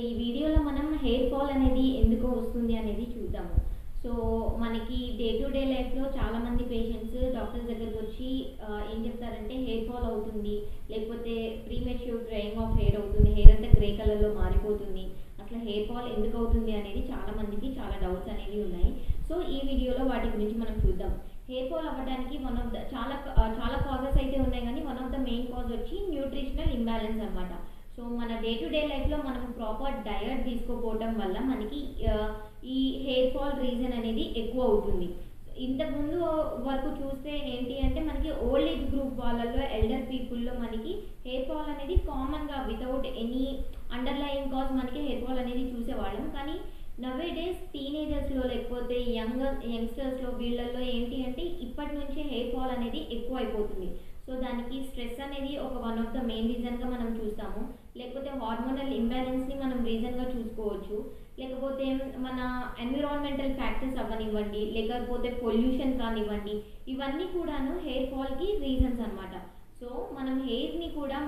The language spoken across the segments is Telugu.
ఈ వీడియోలో మనం హెయిర్ ఫాల్ అనేది ఎందుకు వస్తుంది అనేది చూద్దాము. సో మనకి డే టు డే లైఫ్లో చాలామంది పేషెంట్స్ డాక్టర్స్ దగ్గరికి వచ్చి ఏం చెప్తారంటే హెయిర్ ఫాల్ అవుతుంది, లేకపోతే ప్రీమెచ్యూర్ డ్రైయింగ్ ఆఫ్ హెయిర్ అవుతుంది, హెయిర్ అంతా గ్రే కలర్లో మారిపోతుంది, అసలు హెయిర్ ఫాల్ ఎందుకు అవుతుంది అనేది చాలామందికి చాలా డౌట్స్ అనేవి ఉన్నాయి. సో ఈ వీడియోలో వాటి గురించి మనం చూద్దాం. హెయిర్ ఫాల్ అవ్వడానికి వన్ ఆఫ్ ద చాలా కాజెస్ అయితే ఉన్నాయి, కానీ one of the main cause వచ్చి న్యూట్రిషనల్ ఇంబ్యాలెన్స్ అనమాట. సో మన డే టు డే లైఫ్లో మనం ప్రాపర్ డయట్ తీసుకోకపోవడం వల్ల మనకి ఈ హెయిర్ ఫాల్ రీజన్ అనేది ఎక్కువ అవుతుంది. ఇంతకుముందు వరకు చూస్తే ఏంటి అంటే మనకి ఓల్డ్ ఏజ్ గ్రూప్ వాళ్ళల్లో, ఎల్డర్ పీపుల్లో మనకి హెయిర్ ఫాల్ అనేది కామన్గా వితౌట్ ఎనీ అండర్లయింగ్ కాజ్ మనకి హెయిర్ ఫాల్ అనేది చూసేవాళ్ళం. కానీ నవే డేస్ టీనేజర్స్లో లేకపోతే యంగ్స్టర్స్లో వీళ్ళల్లో ఏంటి అంటే ఇప్పటి నుంచే హెయిర్ ఫాల్ అనేది ఎక్కువ అయిపోతుంది. సో దానికి స్ట్రెస్ అనేది ఒక వన్ ఆఫ్ ద మెయిన్ రీజన్గా మనం చూస్తాము, లేకపోతే హార్మోనల్ ఇంబ్యాలెన్స్ని మనం రీజన్గా చూసుకోవచ్చు, లేకపోతే మన ఎన్విరాన్మెంటల్ ఫ్యాక్టర్స్ అవ్వనివ్వండి, లేకపోతే పొల్యూషన్ కానివ్వండి, ఇవన్నీ కూడాను హెయిర్ ఫాల్కి రీజన్స్ అనమాట. సో మనం హెయిర్ని కూడా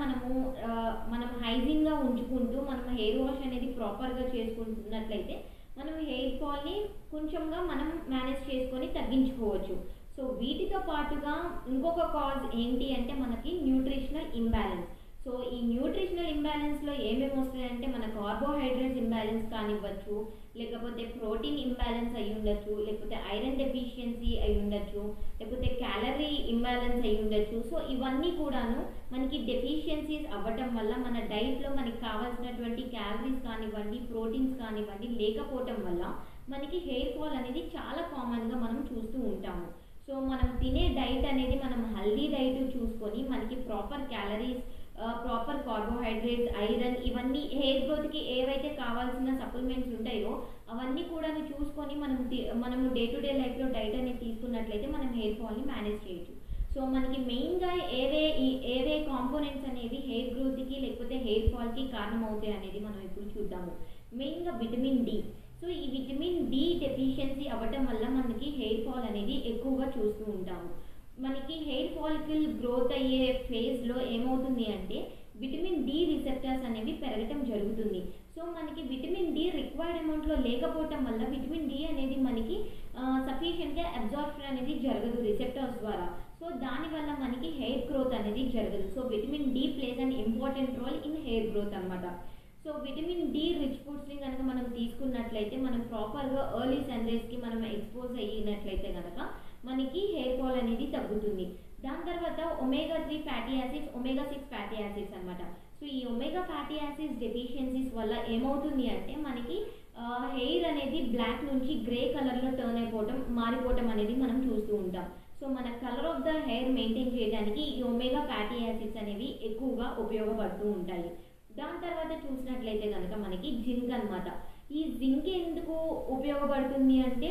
మనం హైజీన్గా ఉంచుకుంటూ మనం హెయిర్ వాష్ అనేది ప్రాపర్గా చేసుకుంటున్నట్లయితే మనం హెయిర్ ఫాల్ని కొంచెంగా మనం మేనేజ్ చేసుకొని తగ్గించుకోవచ్చు. సో వీటితో పాటుగా ఇంకొక కాజ్ ఏంటి అంటే మనకి న్యూట్రిషనల్ ఇంబ్యాలెన్స్. సో ఈ న్యూట్రిషనల్ ఇంబ్యాలెన్స్లో ఏమేమి వస్తాయంటే మన కార్బోహైడ్రేట్స్ ఇంబ్యాలెన్స్ కానివ్వచ్చు, లేకపోతే ప్రోటీన్ ఇంబ్యాలెన్స్ అయి ఉండొచ్చు, లేకపోతే ఐరన్ డెఫిషియన్సీ అయి ఉండొచ్చు, లేకపోతే క్యాలరీ ఇంబ్యాలెన్స్ అయి ఉండొచ్చు. సో ఇవన్నీ కూడాను మనకి డెఫిషియన్సీస్ అవ్వటం వల్ల మన డైట్లో మనకి కావాల్సినటువంటి క్యాలరీస్ కానివ్వండి, ప్రోటీన్స్ కానివ్వండి లేకపోవటం వల్ల మనకి హెయిర్ ఫాల్ అనేది చాలా కామన్గా మనం చూస్తూ ఉంటాము. సో మనం తినే డైట్ అనేది మనం హెల్దీ డైట్ చూసుకొని మనకి proper calories, proper carbohydrates, iron, ఇవన్నీ హెయిర్ గ్రోత్కి ఏవైతే కావాల్సిన సప్లిమెంట్స్ ఉంటాయో అవన్నీ కూడా చూసుకొని మనము డే టు డే లైఫ్లో డైట్ అనేది తీసుకున్నట్లయితే మనం హెయిర్ ఫాల్ని మేనేజ్ చేయొచ్చు. సో మనకి మెయిన్గా ఏవే కాంపోనెంట్స్ అనేవి హెయిర్ గ్రోత్కి లేకపోతే హెయిర్ ఫాల్కి కారణం అవుతాయి అనేది మనం ఇప్పుడు చూద్దాము. మెయిన్గా విటమిన్ డి. సో ఈ విటమిన్ డి డెఫిషియన్సీ అవ్వటం వల్ల మనకి హెయిర్ ఫాల్ అనేది ఎక్కువగా చూస్తూ ఉంటాము. మనకి హెయిర్ ఫాలికల్ గ్రోత్ అయ్యే ఫేజ్లో ఏమవుతుంది అంటే విటమిన్ డి రిసెప్టర్స్ అనేవి పెరగటం జరుగుతుంది. సో మనకి విటమిన్ డి రిక్వైర్డ్ అమౌంట్లో లేకపోవటం వల్ల విటమిన్ డి అనేది మనకి సఫిషియెంట్గా అబ్జార్ప్షన్ అనేది జరగదు రిసెప్టర్స్ ద్వారా. సో దానివల్ల మనకి హెయిర్ గ్రోత్ అనేది జరగదు. So vitamin D plays an important role in hair growth అనమాట. సో విటమిన్ డి రిచ్ ఫుడ్స్ని కనుక మనం తీసుకున్నట్లయితే మనం ప్రాపర్గా ఎర్లీ సన్రైజ్కి మనం ఎక్స్పోజ్ అయినట్లయితే కనుక మనకి హెయిర్ ఫాల్ అనేది తగ్గుతుంది. దాని తర్వాత omega 3 fatty acids, omega 6 fatty acids అనమాట. సో ఈ ఒమేగా ఫ్యాటీ యాసిడ్స్ డెఫిషియన్సీస్ వల్ల ఏమవుతుంది అంటే మనకి హెయిర్ అనేది బ్లాక్ నుంచి గ్రే కలర్లో మారిపోవటం అనేది మనం చూస్తూ ఉంటాం. సో మన colour of the hair maintain చేయడానికి ఈ ఒమేగా ఫ్యాటీ యాసిడ్స్ అనేవి ఎక్కువగా ఉపయోగపడుతూ ఉంటాయి. దాని తర్వాత చూసినట్లయితే కనుక మనకి జింక్ అనమాట. ఈ జింక్ ఎందుకు ఉపయోగపడుతుంది అంటే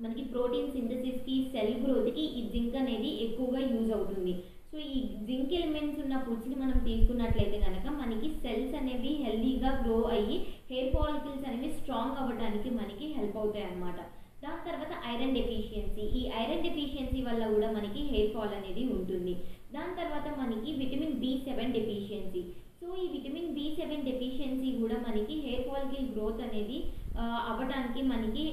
మనకి ప్రోటీన్ సింథసిస్కి, సెల్ గ్రోత్కి ఈ జింక్ అనేది ఎక్కువగా యూజ్ అవుతుంది. సో ఈ జింక్ ఎలిమెంట్స్ ఉన్న ఫుడ్స్ని మనం తీసుకున్నట్లయితే కనుక మనకి సెల్స్ అనేవి హెల్దీగా గ్రో అయ్యి హెయిర్ ఫాలికల్స్ అనేవి స్ట్రాంగ్ అవ్వడానికి మనకి హెల్ప్ అవుతాయి అన్నమాట. దాని తర్వాత ఐరన్ డెఫిషియన్సీ. ఈ ఐరన్ డెఫిషియన్సీ వల్ల కూడా మనకి హెయిర్ ఫాల్ అనేది ఉంటుంది. దాని తర్వాత మనకి విటమిన్ B7 డెఫిషియన్సీ. సో ఈ విటమిన్ B7 డెఫిషియన్సీ కూడా మనకి హెయిర్ ఫాలికల్ గ్రోత్ అనేది అవ్వడానికి మనకి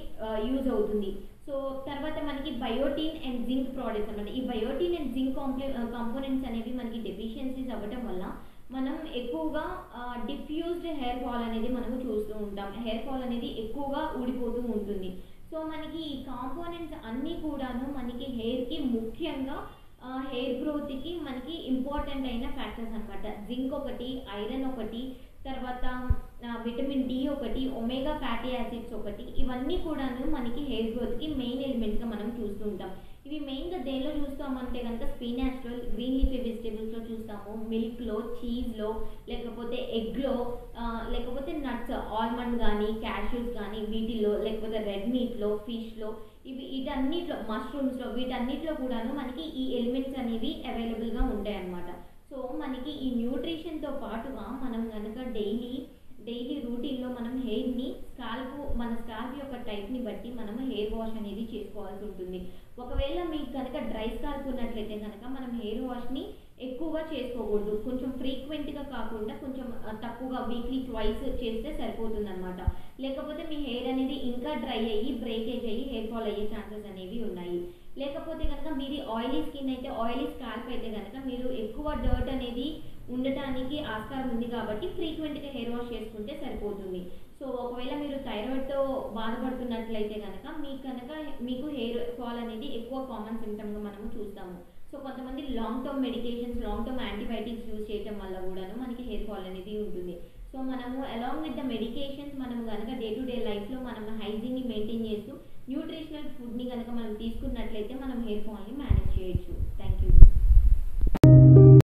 యూజ్ అవుతుంది. సో తర్వాత మనకి బయోటిన్ అండ్ జింక్ ప్రోడక్ట్స్ అన్నమాట. ఈ బయోటిన్ అండ్ జింక్ కాంపోనెంట్స్ అనేవి మనకి డెఫిషియన్సీస్ అవ్వటం వల్ల మనం ఎక్కువగా డిఫ్యూజ్డ్ హెయిర్ ఫాల్ అనేది మనము చూస్తూ ఉంటాం. హెయిర్ ఫాల్ అనేది ఎక్కువగా ఊడిపోతూ ఉంటుంది. సో మనకి ఈ కాంపోనెంట్స్ అన్నీ కూడాను మనకి హెయిర్కి ముఖ్యంగా హెయిర్ గ్రోత్కి మనకి ఇంపార్టెంట్ అయిన ఫ్యాక్టర్స్ అనమాట. జింక్ ఒకటి, ఐరన్ ఒకటి, తర్వాత విటమిన్ డి ఒకటి, ఒమేగా ఫ్యాటీ యాసిడ్స్ ఒకటి, ఇవన్నీ కూడాను మనకి హెయిర్ గ్రోత్కి మెయిన్ ఎలిమెంట్స్గా మనం చూస్తూ ఉంటాం. ఇవి మెయిన్గా దేనిలో చూస్తామంటే కనుక స్పినాచ్లో, గ్రీన్ లీఫీ వెజిటేబుల్స్లో చూస్తాము, మిల్క్లో, చీజ్లో, లేకపోతే ఎగ్లో, లేకపోతే నట్స్, ఆల్మండ్ కానీ, క్యాష్యూస్ కానీ వీటిల్లో, లేకపోతే రెడ్ మీట్లో, ఫిష్లో, వీటన్నిటిలో, మష్రూమ్స్లో, వీటన్నిటిలో కూడాను మనకి ఈ ఎలిమెంట్స్ అనేవి అవైలబుల్గా ఉంటాయి అన్నమాట. సో మనకి ఈ న్యూట్రిషన్తో పాటుగా మనం కనుక డైలీ రూటీన్లో మనం హెయిర్ని మన స్కాల్ప్ యొక్క టైప్ని బట్టి మనం హెయిర్ వాష్ అనేది చేసుకోవాల్సి ఉంటుంది. ఒకవేళ మీకు కనుక డ్రై స్కాల్ప్ ఉన్నట్లయితే కనుక మనం హెయిర్ వాష్ని ఎక్కువగా చేసుకోకూడదు. కొంచెం ఫ్రీక్వెంట్గా కాకుండా కొంచెం తక్కువగా వీక్లీ ట్వైస్ చేస్తే సరిపోతుంది అనమాట. లేకపోతే మీ హెయిర్ అనేది ఇంకా డ్రై అయ్యి బ్రేకేజ్ అయ్యి హెయిర్ ఫాల్ అయ్యే ఛాన్సెస్ అనేవి ఉన్నాయి. లేకపోతే కనుక మీది ఆయిలీ స్కిన్ అయితే, ఆయిలీ స్కాల్ప్ అయితే కనుక మీరు ఎక్కువ డర్ట్ అనేది ఉండటానికి ఆస్కారం ఉంది కాబట్టి ఫ్రీక్వెంట్గా హెయిర్ వాష్ చేసుకుంటే సరిపోతుంది. సో ఒకవేళ మీరు థైరాయిడ్తో బాధపడుతున్నట్లయితే కనుక మీకు హెయిర్ ఫాల్ అనేది ఎక్కువ కామన్ సిమ్టమ్గా మనము చూస్తాము. సో కొంతమంది long term medications, long term antibiotics use చేయడం వల్ల కూడాను మనకి హెయిర్ ఫాల్ అనేది ఉంటుంది. సో మనము అలాంగ్ విత్ ద మెడికేషన్స్ మనం కనుక డే టు డే లైఫ్లో మనం హైజీన్ని మెయింటైన్ చేస్తూ న్యూట్రిషనల్ ఫుడ్ని కనుక మనం తీసుకున్నట్లయితే మనం హెయిర్ ఫాల్ని మేనేజ్ చేయొచ్చు.